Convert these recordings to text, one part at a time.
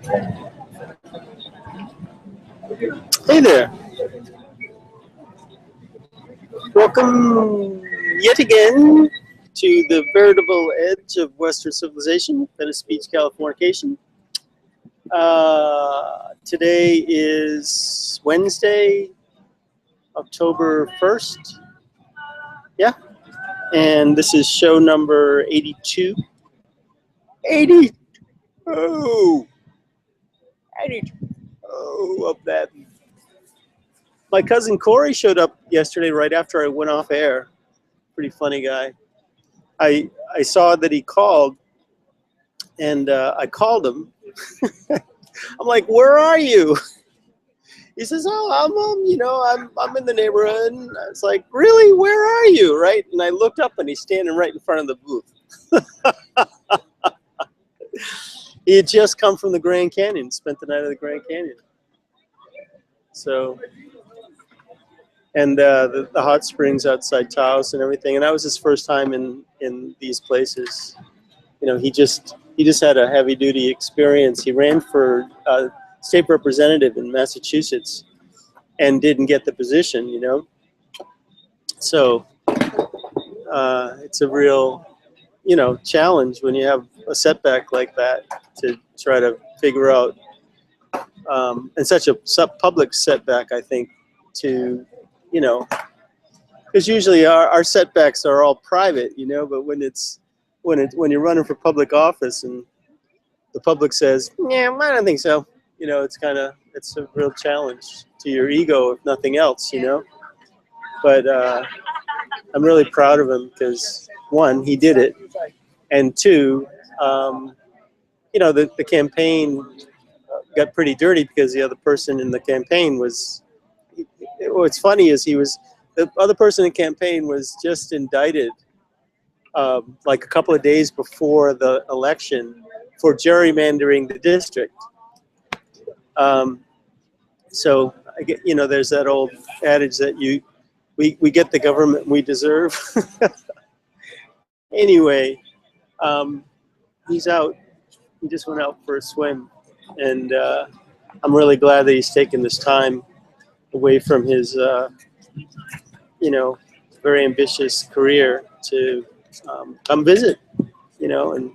Hey there. Welcome yet again to the veritable edge of Western civilization, Venice Beach, Californication. Today is Wednesday, October 1st. Yeah. And this is show number 82. 82 of that. My cousin Corey showed up yesterday right after I went off air. Pretty funny guy. I saw that he called, and I called him. I'm like, "Where are you?" He says, "Oh, I'm in the neighborhood." And I was like, "Really? Where are you?" Right? And I looked up, and he's standing right in front of the booth. He had just come from the Grand Canyon, spent the night at the Grand Canyon. So, and the hot springs outside Taos and everything, and that was his first time in these places. You know, he just had a heavy duty experience. He ran for state representative in Massachusetts and didn't get the position. You know, so it's a real challenge when you have a setback like that to try to figure out, and such a public setback, I think, to, because usually our setbacks are all private, but when you're running for public office and the public says, yeah, I don't think so, it's a real challenge to your ego, if nothing else, but I'm really proud of him because, one, he did it, and two, the campaign got pretty dirty because the other person in the campaign was, what's funny is the other person in the campaign was just indicted like a couple of days before the election for gerrymandering the district. So, there's that old adage that we get the government we deserve. Anyway, he's out. He just went out for a swim, and I'm really glad that he's taken this time away from his, very ambitious career to come visit, and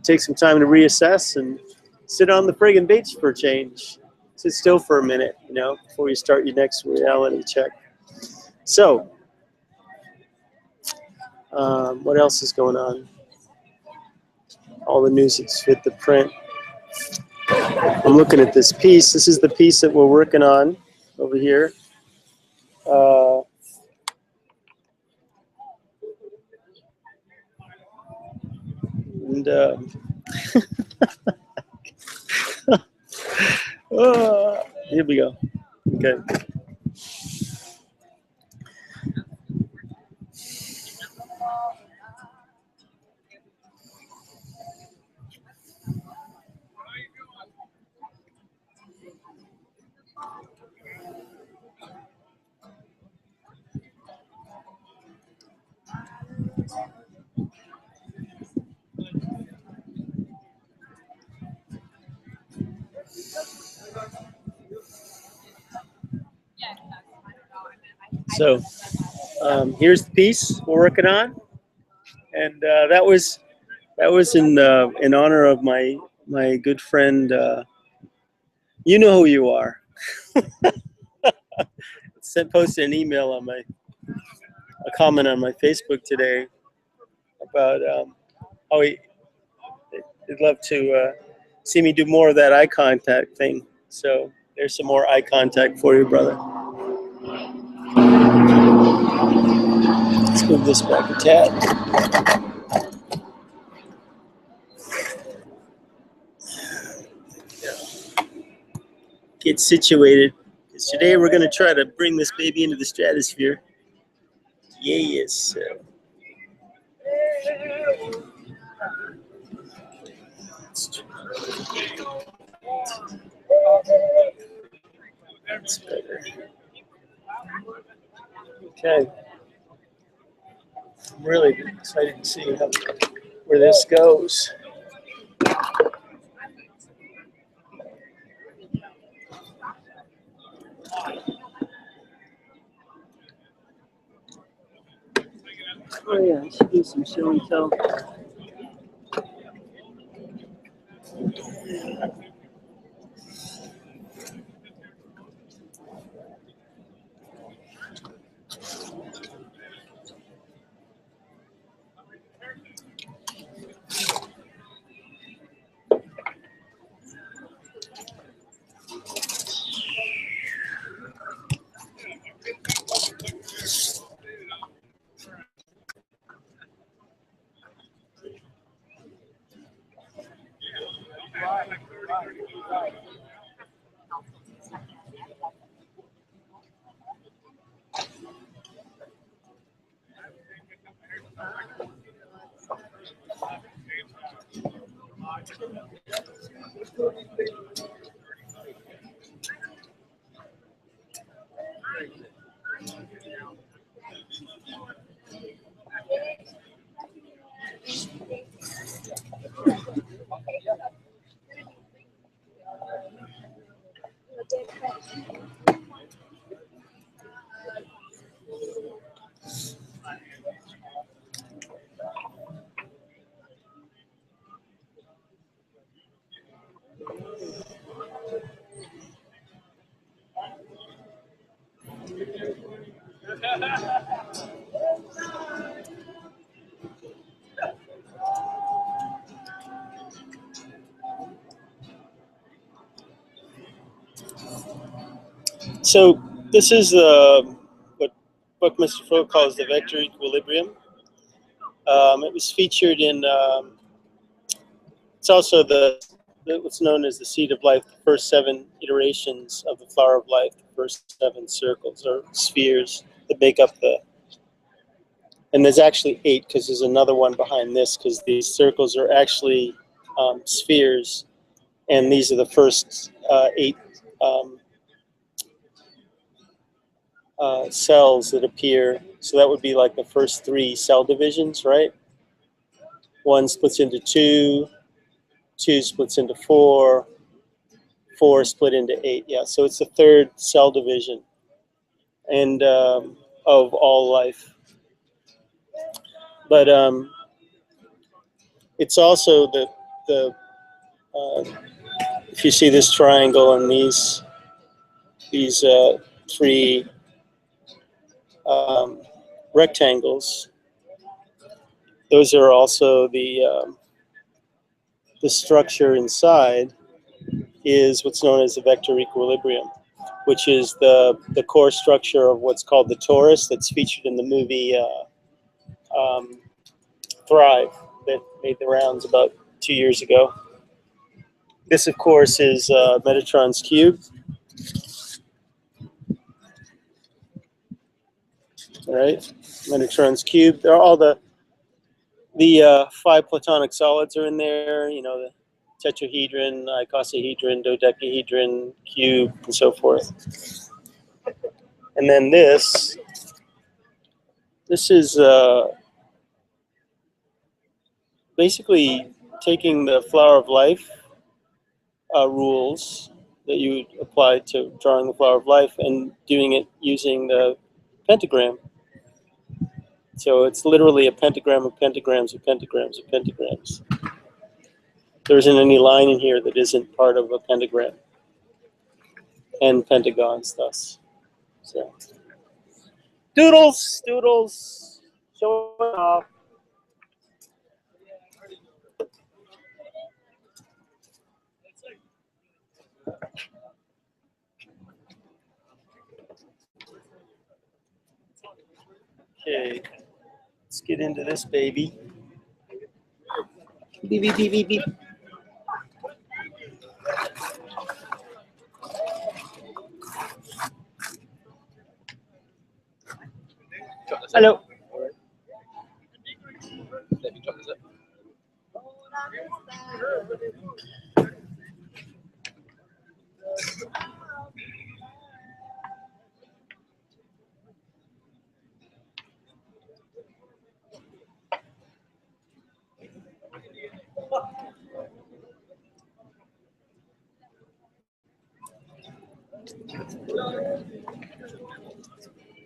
take some time to reassess and sit on the friggin' beach for a change. Sit still for a minute, before you start your next reality check. So, what else is going on? All the news that's fit the print. I'm looking at this piece. This is the piece that we're working on over here. Here we go. Okay. So here's the piece we're working on, and that was in honor of my good friend. You know who you are. Posted an email on a comment on my Facebook today about how he'd love to see me do more of that eye contact thing. So there's some more eye contact for you, brother. Let's move this back a tad. Get situated. Because today we're going to try to bring this baby into the stratosphere. Yes. That's better. Okay. I'm really excited to see where this goes. Oh yeah, I should do some show and tell. So this is what Buckminster Fuller calls the vector equilibrium. It was featured in, it's also what's known as the seed of life, the first 7 iterations of the flower of life, the first 7 circles or spheres that make up and there's actually 8 because there's another one behind this because these circles are actually spheres, and these are the first 8 cells that appear. So that would be like the first 3 cell divisions, right? 1 splits into 2, 2 splits into 4, 4 split into 8. Yeah, so it's the 3rd cell division and of all life. But it's also the if you see this triangle and these 3 rectangles, those are also the structure inside is what's known as the vector equilibrium, which is the core structure of what's called the torus that's featured in the movie Thrive that made the rounds about 2 years ago. This, of course, is Metatron's cube. All right, Metatron's cube. There are all the 5 platonic solids are in there. You know, the tetrahedron, icosahedron, dodecahedron, cube, and so forth. And then this is basically taking the flower of life rules that you would apply to drawing the flower of life and doing it using the pentagram. So it's literally a pentagram of pentagrams of pentagrams of pentagrams. There isn't any line in here that isn't part of a pentagram. And pentagons, thus. So, doodles, doodles, showing off. Okay, let's get into this baby. Beep, beep, beep, beep, beep. Hello.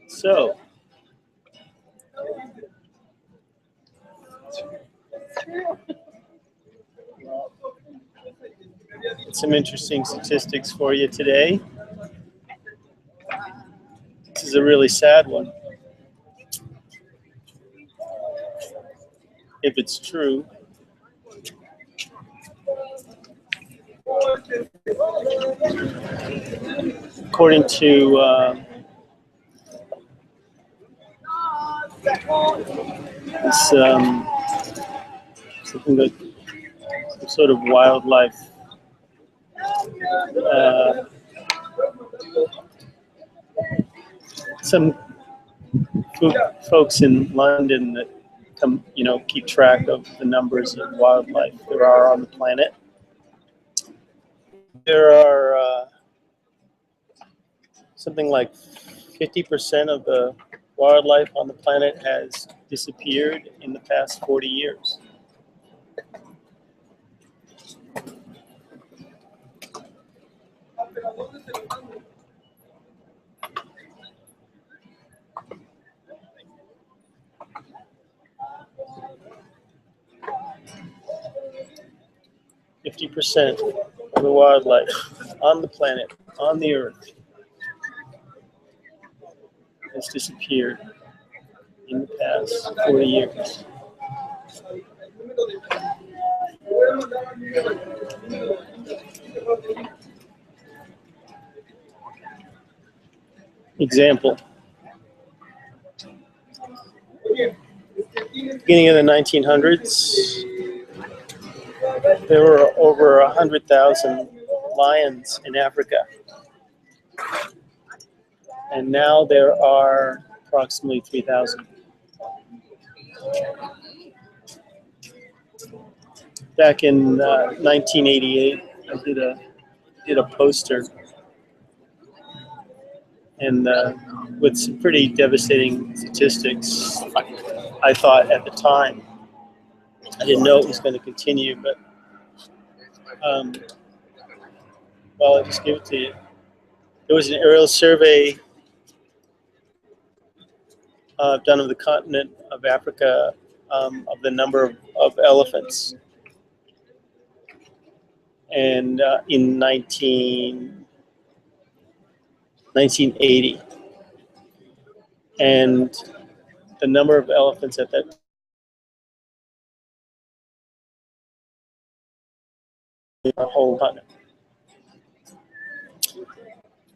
So, some interesting statistics for you today. This is a really sad one. If it's true. According to this, something that some sort of wildlife some folks in London that come, keep track of the numbers of wildlife there are on the planet. There are something like 50% of the wildlife on the planet has disappeared in the past 40 years. %50 of the wildlife on the planet, on the Earth, has disappeared in the past 40 years. Example. Beginning of the 1900s, there were over 100,000 lions in Africa. And now there are approximately 3,000. Back in 1988, I did a poster, and with some pretty devastating statistics. I thought at the time, I didn't know it was going to continue, but well, I'll just give it to you. There was an aerial survey done of the continent of Africa of the number of elephants. And in 1980. And the number of elephants at that whole continent.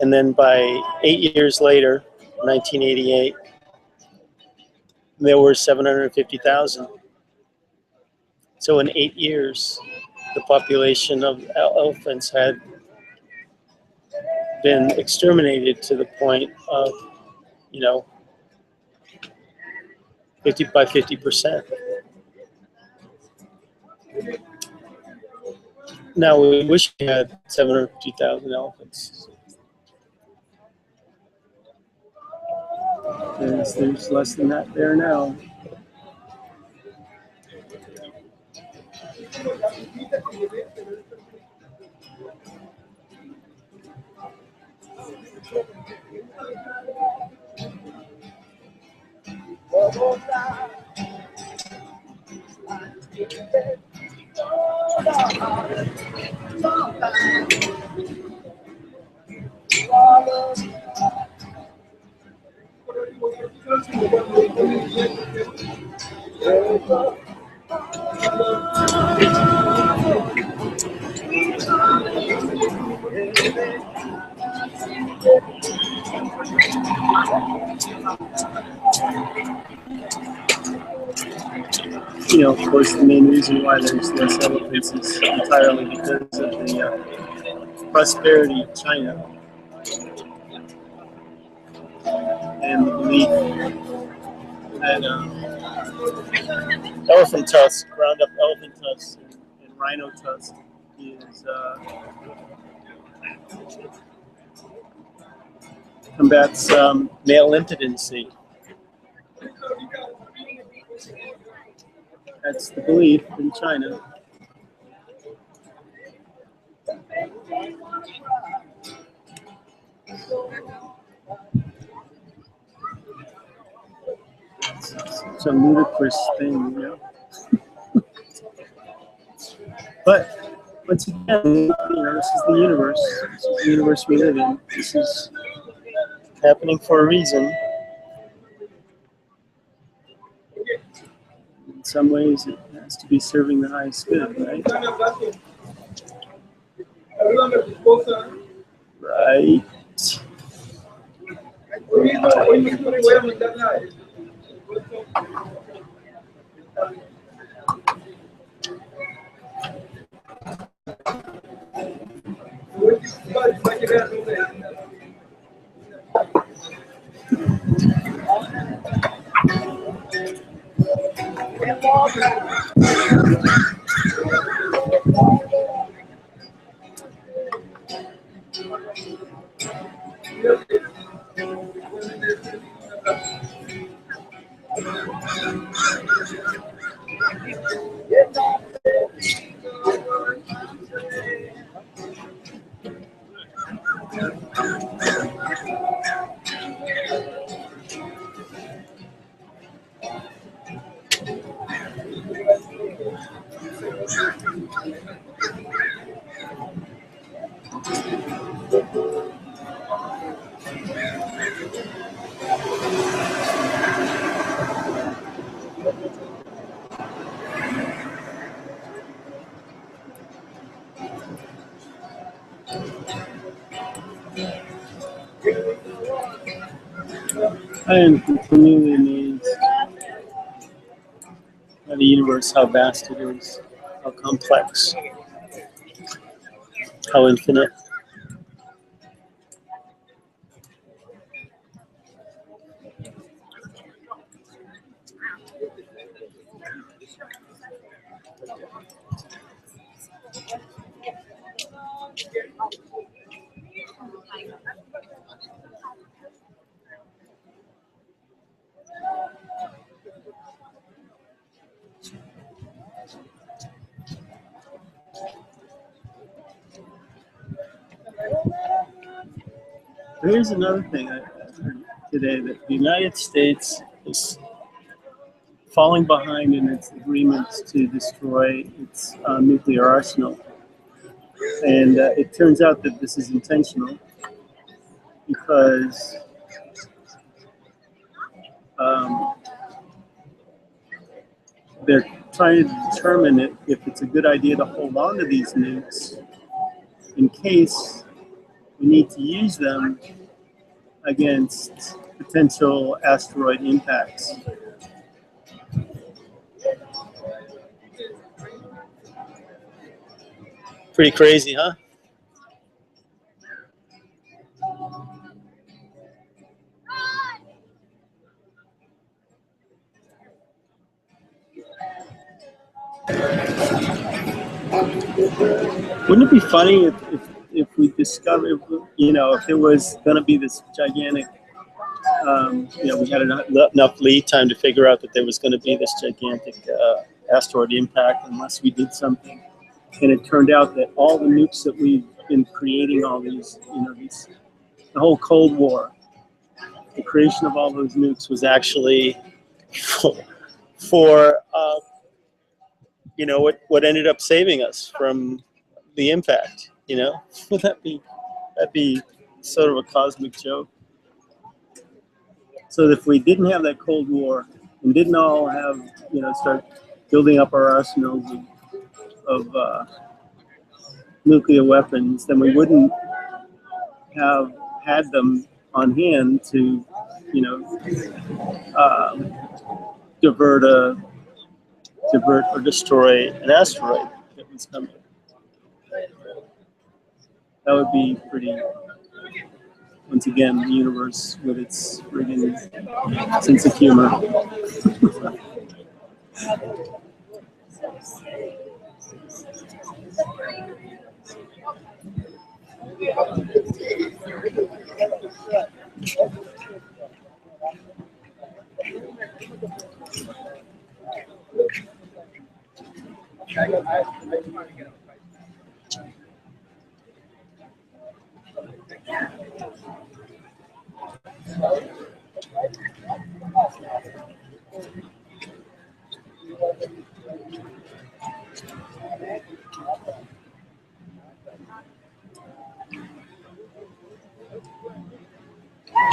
And then by 8 years later, 1988, there were 750,000. So in 8 years, the population of elephants had been exterminated to the point of, 50%. Now we wish we had 750,000 elephants. There's less than that there now. Of course, the main reason why there's less elephants is entirely because of the prosperity of China and the belief that elephant tusk, ground up elephant tusk and rhino tusk is combats male impotency. That's the belief in China. It's a ludicrous thing, But once again, this is the universe. This is the universe we live in. This is happening for a reason. In some ways, it has to be serving the highest good, right? Right. I am continually amazed by the universe, how vast it is, how complex, how infinite. Here's another thing I heard today, that the United States is falling behind in its agreements to destroy its nuclear arsenal. And it turns out that this is intentional because they're trying to determine if it's a good idea to hold on to these nukes in case we need to use them against potential asteroid impacts. Pretty crazy, huh? Wouldn't it be funny if we discovered, if there was going to be this gigantic, we had enough lead time to figure out that there was going to be this gigantic asteroid impact unless we did something. And it turned out that all the nukes that we've been creating, all these, the whole Cold War, the creation of all those nukes was actually for what ended up saving us from the impact. Would that'd be sort of a cosmic joke. So if we didn't have that Cold War and didn't all have, start building up our arsenals of nuclear weapons, then we wouldn't have had them on hand to, divert or destroy an asteroid that was coming. That would be pretty, once again, the universe with its friggin' sense of humor.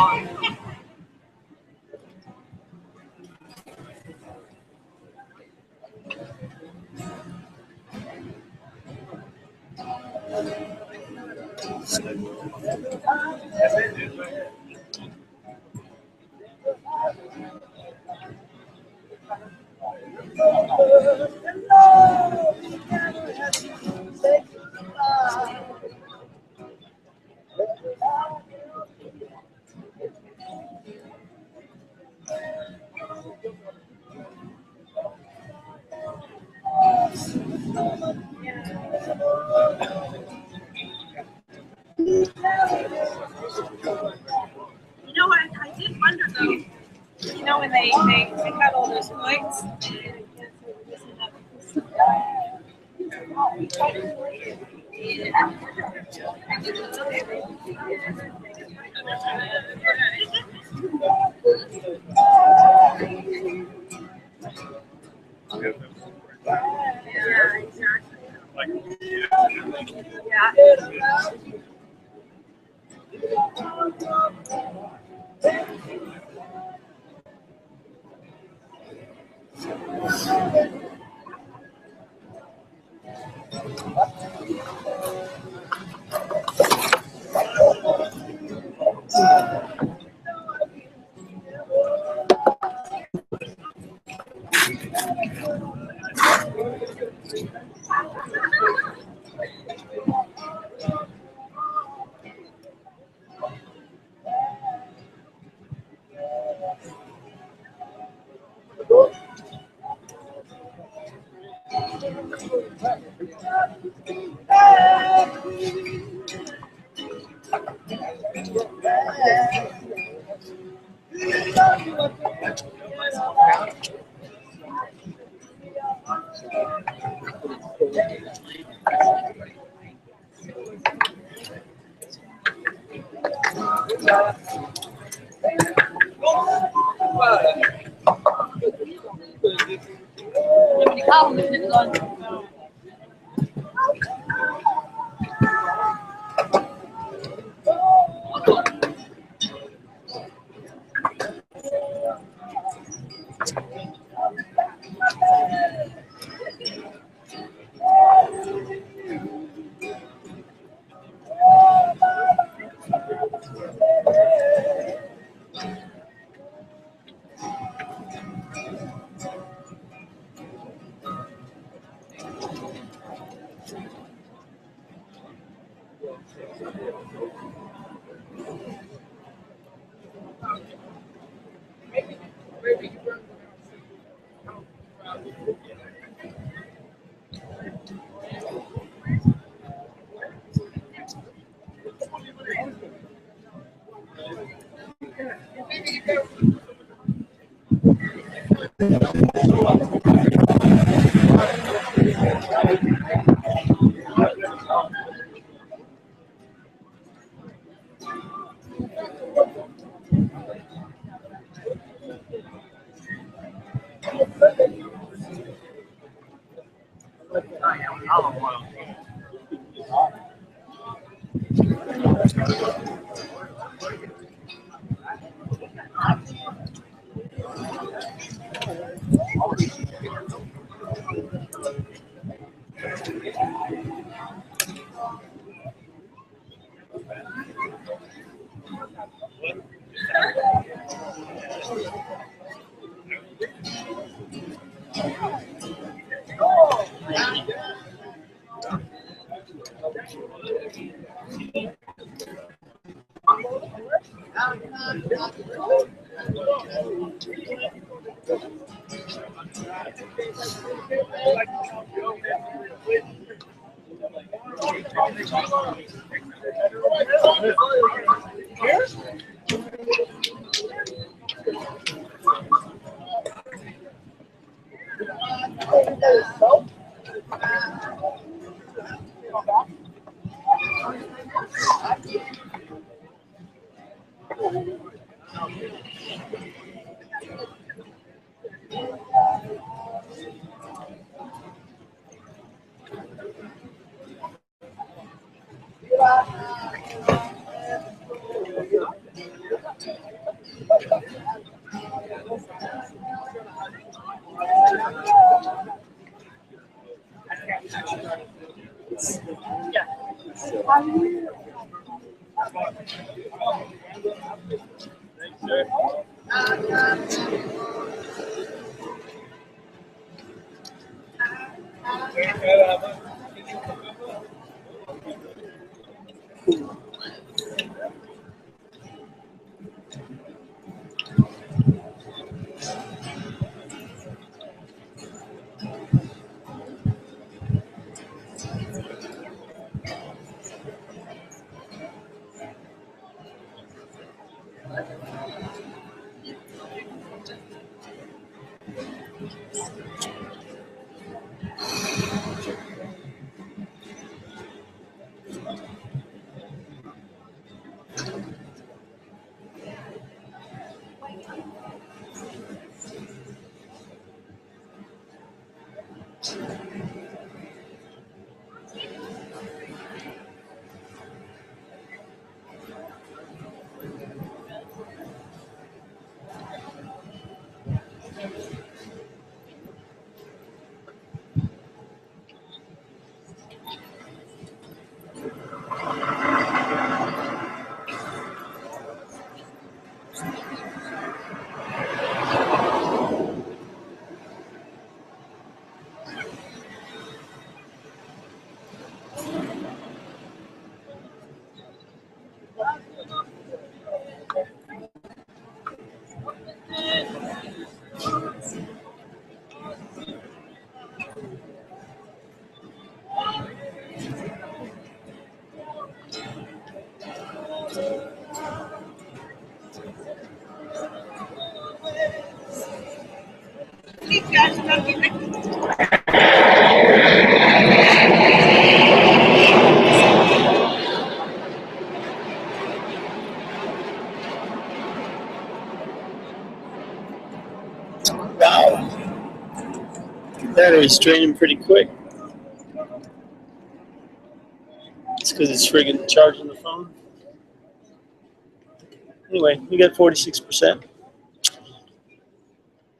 You know what? I did wonder though. You know when they cut all those points. Yeah, exactly. Yeah. Yeah. Wow. Battery's draining pretty quick. It's because it's friggin' charging the phone. Anyway, we got 46%.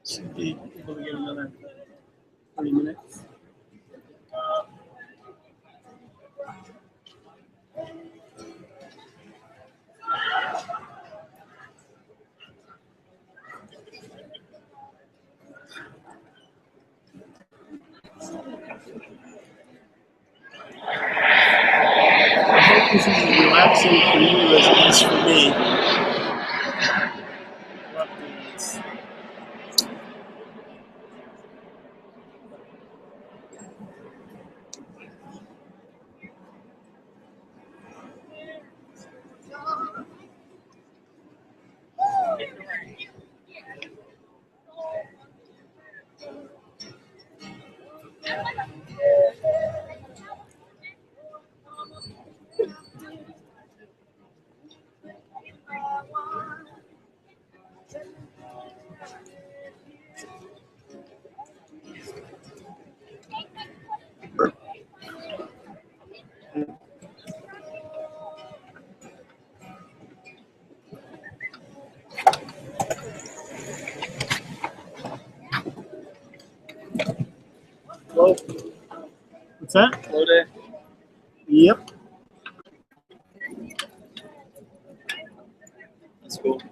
Should be able to get another 20 minutes. I hope this is as relaxing for you as it is for me. I love doing this. Hello? What's that? Hello there. Yep. That's cool.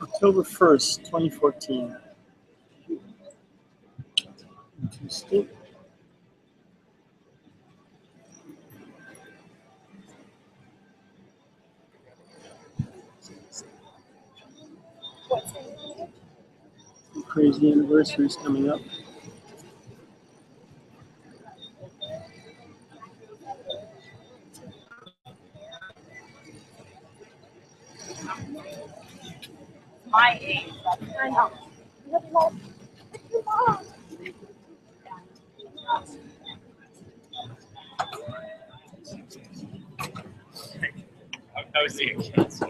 October 1st, 2014. Interesting. Some crazy anniversaries coming up. My age. I know. I was seeing kids.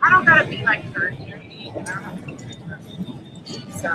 I don't gotta be like 30 or 80. So,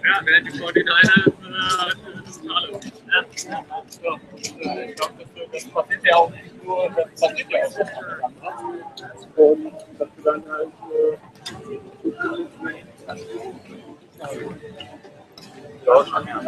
Ja, während die 49ers das Finale. Ja, so. Ich glaube, das passiert ja auch nicht nur, das passiert ja auch nicht. Und dass du dann halt ja, schon, ja.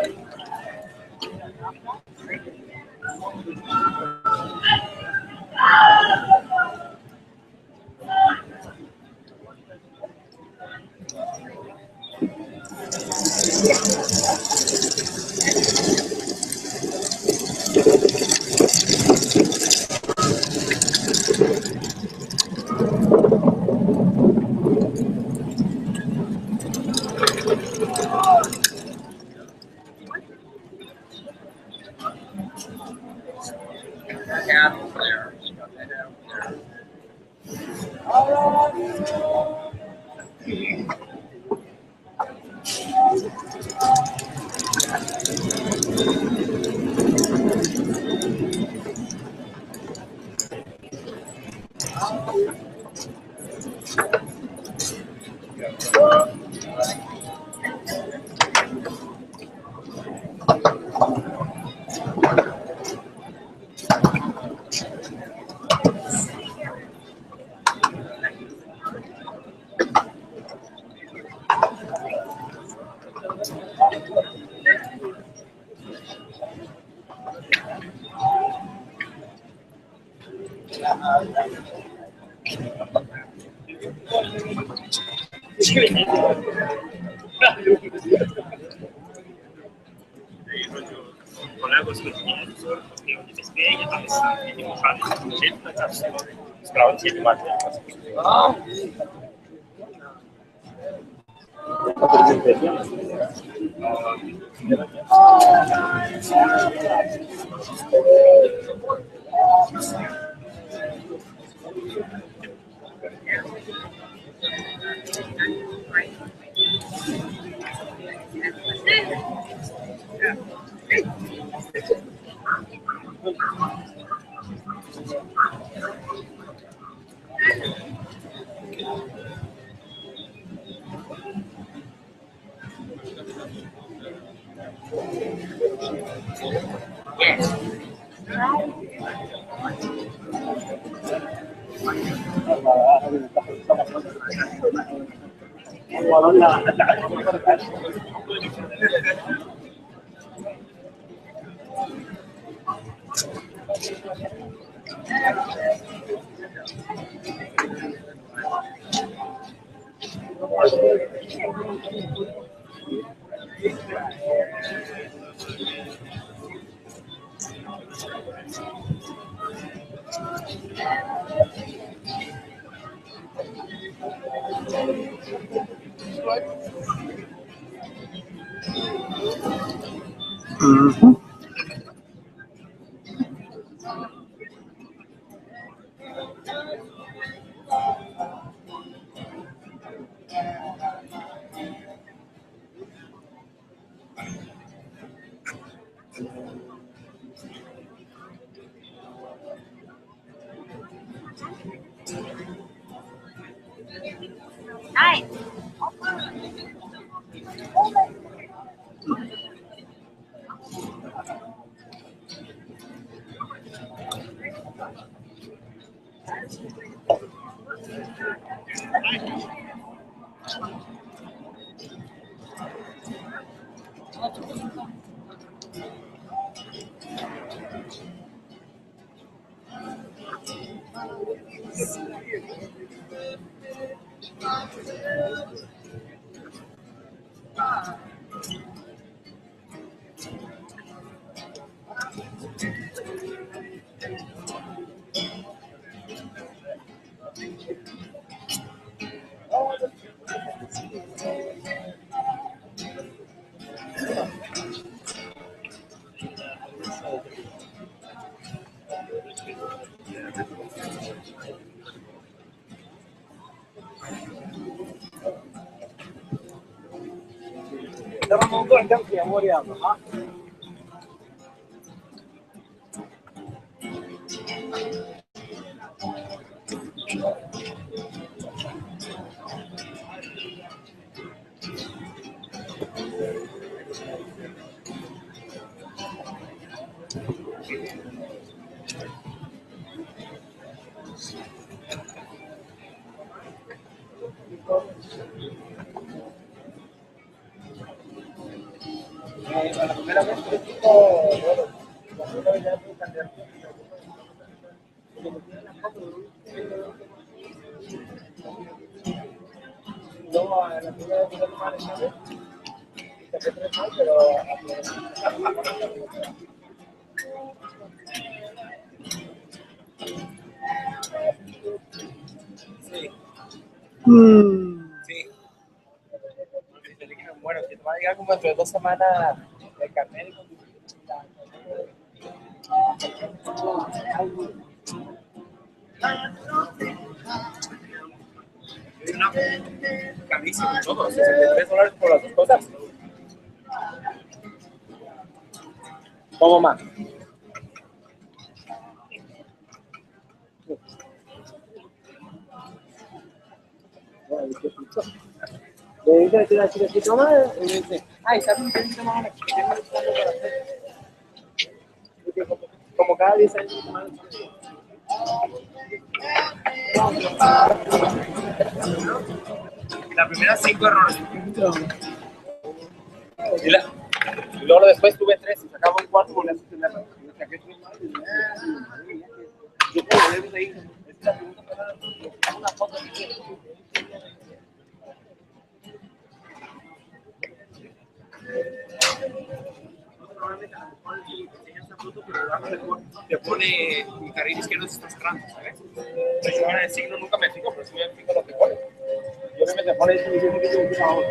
Collego sul professor, perché ogni si spiega, e ti fa il concetto, scroll di matematica. Mhm. Nice. ترى الموضوع تمشي مو رياضه ها. Sí. Bueno, que te va a llegar como dentro de 2 semanas el carnet y carísimo todo, $63 por las 2 cosas. ¿Cómo más? Le dice a la chica que toma y le dice, ay, está bien, como cada 10 años. La primera 5 errores. Y luego después tuve 3 y sacaba un 4 con eso. Saqué 3 más. Yo puedo leer de ahí. Es la segunda parada. Una foto. Normalmente a lo mejor enseñas esa foto, pero debajo te pone mi carril izquierdo se está cerrando, ¿sabes? Entonces yo en el signo nunca me fijo, pero sí me fijo lo que pone. Y obviamente pone eso y dice que tengo que ir a otro.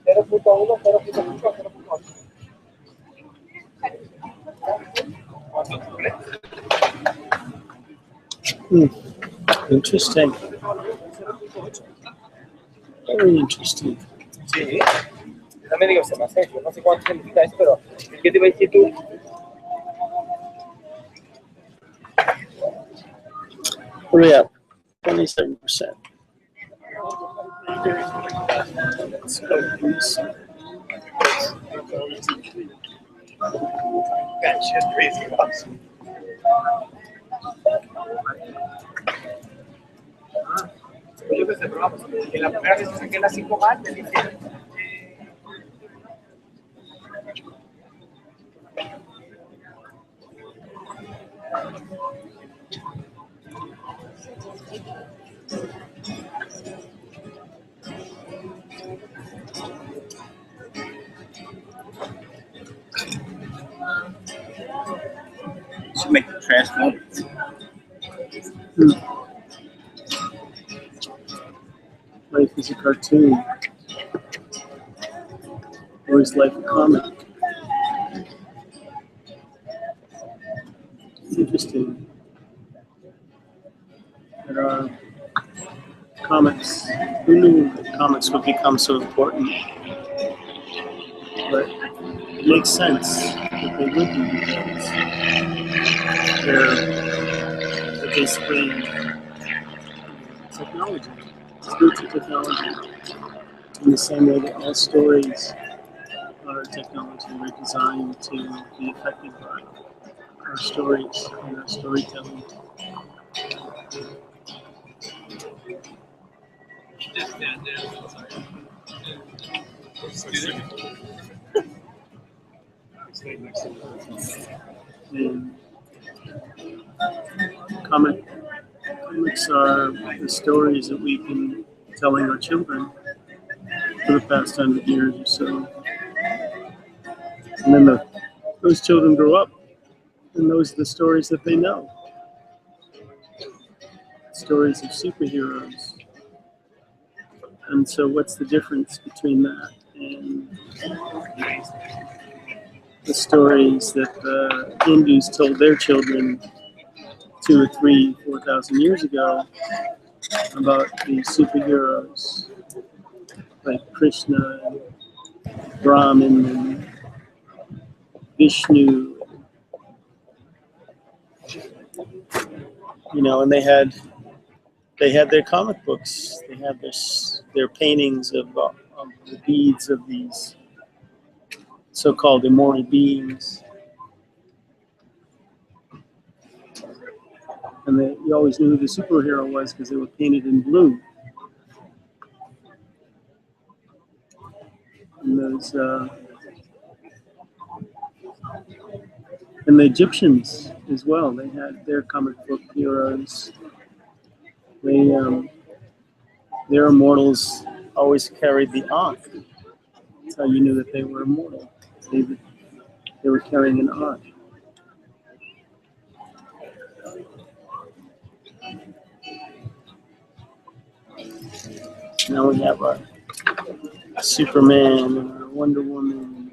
0.1, 0.5, 0.8. ¿Cuánto tú crees? Interesting. Very interesting. Sí. Yo también digo, se me hace, yo no sé cuánto significa eso, pero ¿qué te iba a decir tú? What are we at? 27%. That shit crazy. Yo que sé, pero vamos, que la primera vez que saqué las 5 mal, me dice, Should make the trash more. Life is a cartoon. Or is life a comic? It's interesting that our comics, who knew that comics would become so important? But it makes sense that they would be because they're basically technology, spiritual technology, in the same way that all stories are technology. We're designed to be affected by our stories and our storytelling. And comics are the stories that we've been telling our children for the past 100 years or so. And then those children grow up, and those are the stories that they know. Stories of superheroes. And so what's the difference between that and the stories that the Hindus told their children 2 or 3, 4,000 years ago about the superheroes like Krishna, and Brahman, and Vishnu, you know, and they had their comic books, they had their paintings of the deeds of these so-called immortal beings, and you always knew who the superhero was because they were painted in blue. And those, and the Egyptians as well. They had their comic book heroes. Their immortals always carried the Ankh. That's how you knew that they were immortal. They were carrying an Ankh. Now we have a Superman and a Wonder Woman,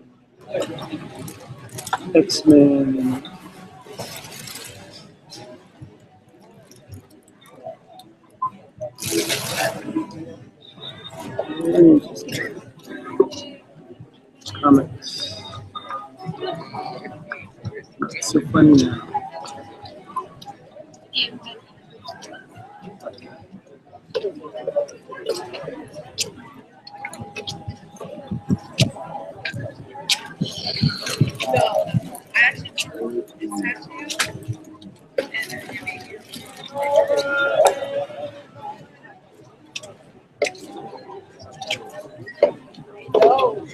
X-Men, and very interesting comics. Not so funny now. No, I actually it's tattoo. And then you make it. Oh.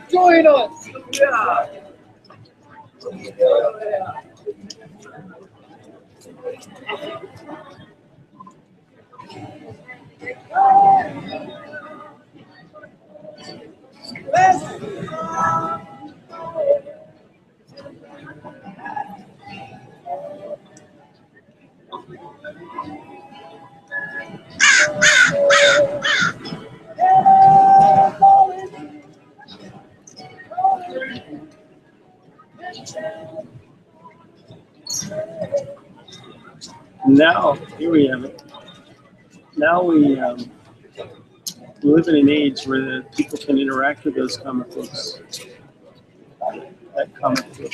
Join us! Yeah. Now, here we have it. Now we live in an age where people can interact with those comic books. That comic book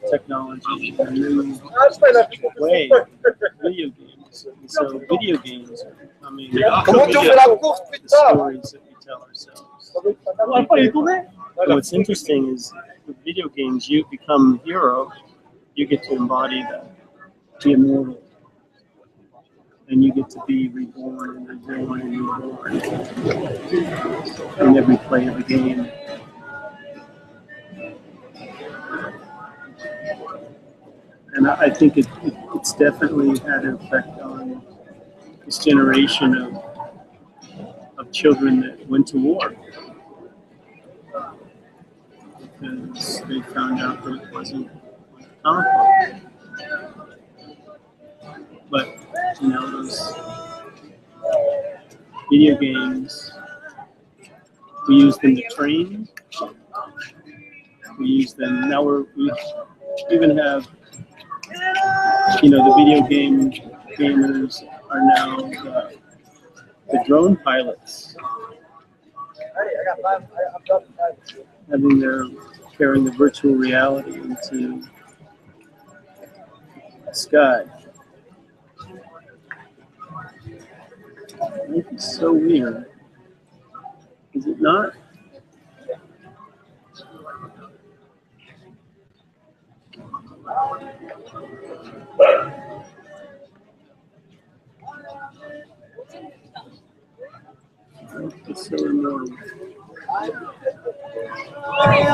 technology in a new way. Video games. And so video games are becoming the stories that we tell ourselves. And what's interesting is with video games, you become a hero. You get to embody that. Be immortal, and you get to be reborn and reborn and reborn in every play of the game. And I think it's definitely had an effect on this generation of children that went to war because they found out that it wasn't like a comic book. But, you know, those video games, we use them to train. We use them, now we even have, you know, the video game gamers are now the drone pilots. Carrying the virtual reality into the sky. Life is so weird. Is it not? Life is so immortal.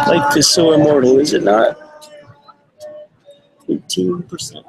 Life is so immortal, is it not? 18%.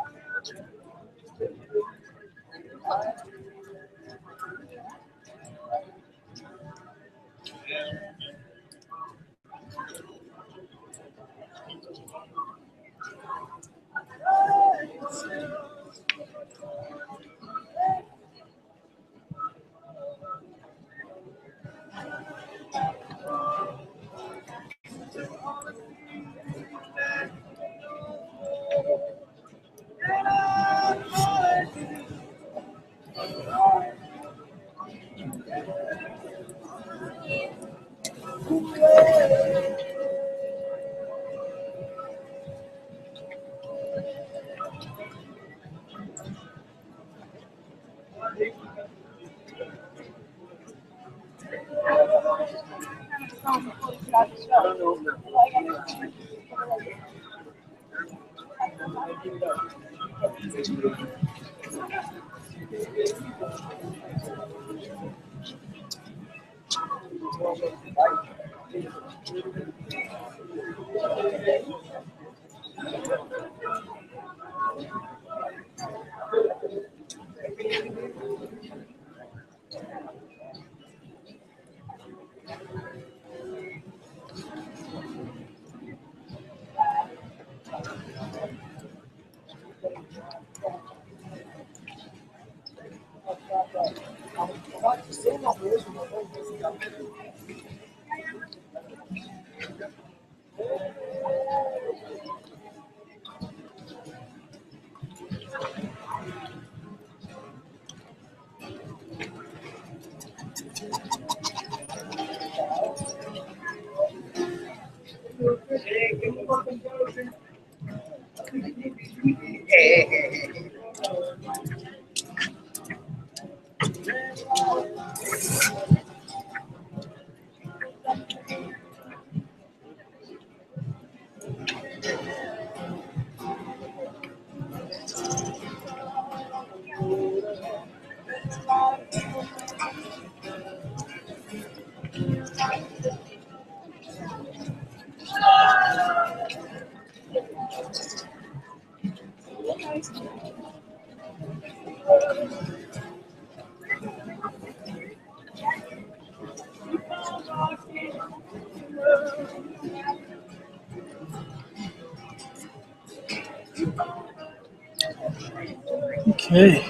Okay.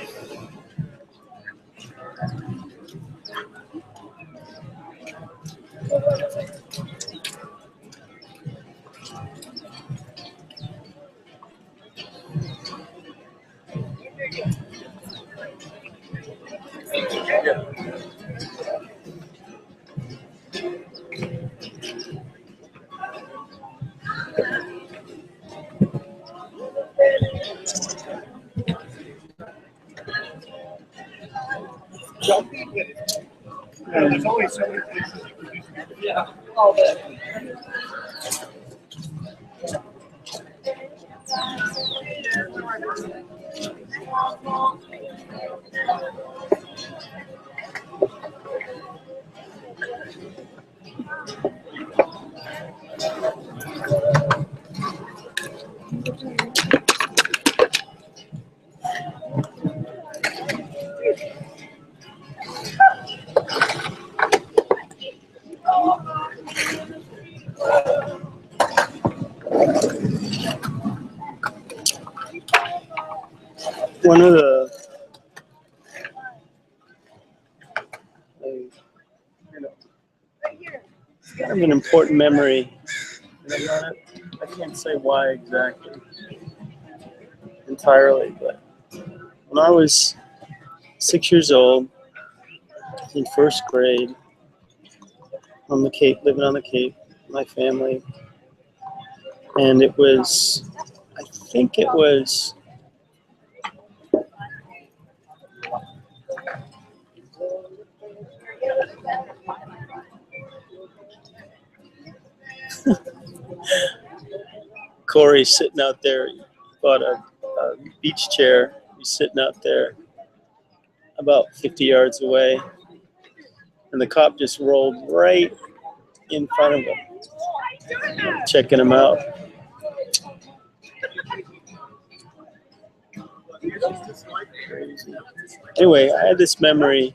There's always so many places you can do. Yeah, all the. One of the kind of an important memory. And I can't say why exactly entirely, but when I was 6 years old, in first grade, on the Cape, living on the Cape, with my family, and it was, I think it was Corey sitting out there. He bought a beach chair. He's sitting out there about 50 yards away, and the cop just rolled right in front of him, checking him out. Anyway, I had this memory.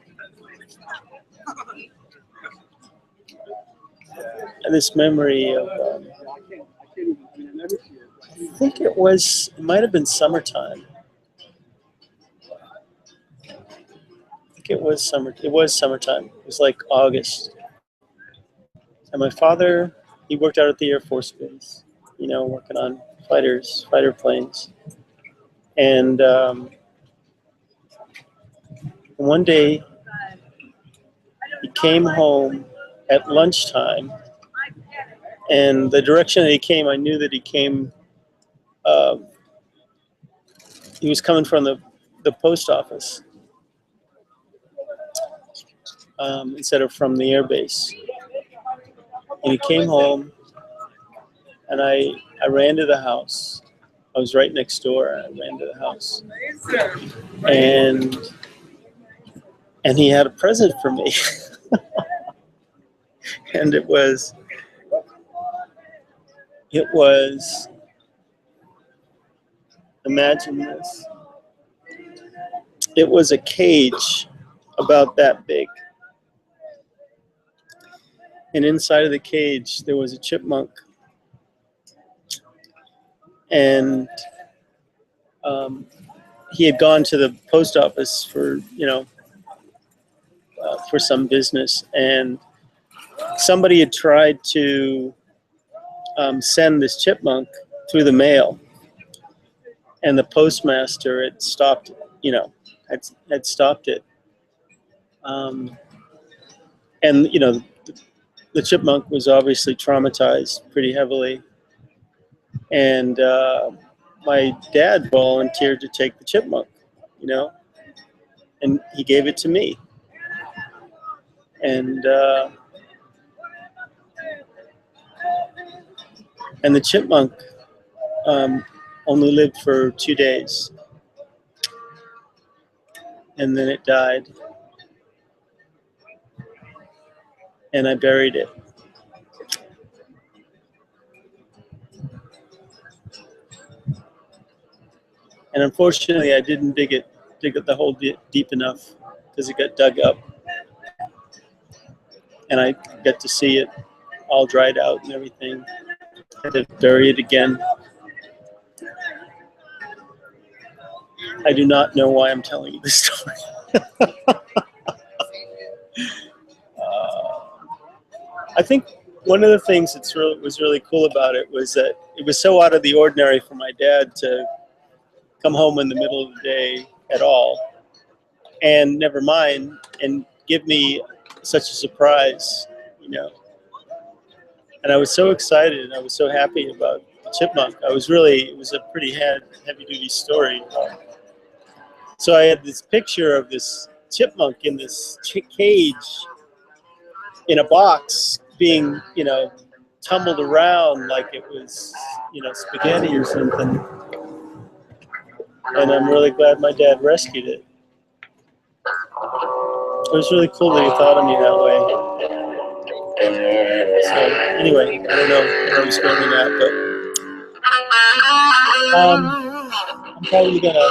Of I think it might have been summertime. It was summertime. It was like August. And my father, he worked out at the Air Force Base, working on fighter planes. And one day, he came home at lunchtime, and the direction that he came, I knew that he came, he was coming from the post office instead of from the air base. And he came home, and I ran to the house. I was right next door. I ran to the house, and he had a present for me. And it was imagine this. It was a cage about that big. And inside of the cage, there was a chipmunk. And he had gone to the post office for, for some business. And somebody had tried to send this chipmunk through the mail. And the postmaster had stopped, had stopped it. And, the chipmunk was obviously traumatized pretty heavily. And my dad volunteered to take the chipmunk, and he gave it to me. And the chipmunk only lived for 2 days. And then it died. And I buried it. And unfortunately, I didn't dig it the hole deep enough because it got dug up. And I got to see it all dried out and everything. I had to bury it again. I do not know why I'm telling you this story. I think one of the things that was really cool about it was that it was so out of the ordinary for my dad to come home in the middle of the day at all, and never mind, and give me such a surprise, And I was so excited, and I was so happy about the chipmunk. It was a pretty heavy-duty story. So I had this picture of this chipmunk in this cage in a box being, tumbled around like it was, spaghetti or something. And I'm really glad my dad rescued it. It was really cool that he thought of me that way. So anyway, I don't know where I was going with that, but I'm probably gonna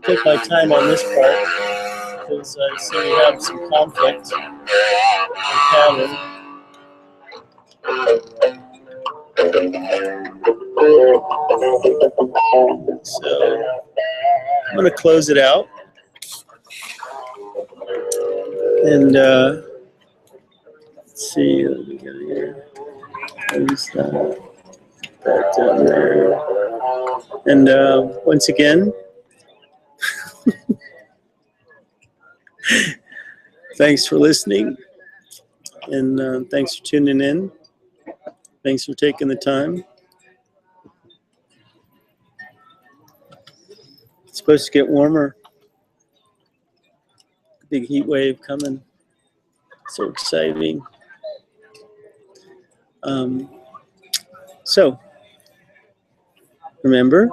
take my time on this part because I see we have some conflict with Kevin. So I'm going to close it out. And let's see what we got here. There's that down there. And once again, thanks for listening. And thanks for tuning in. Thanks for taking the time. It's supposed to get warmer. Big heat wave coming. So exciting. So, remember,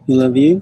we love you.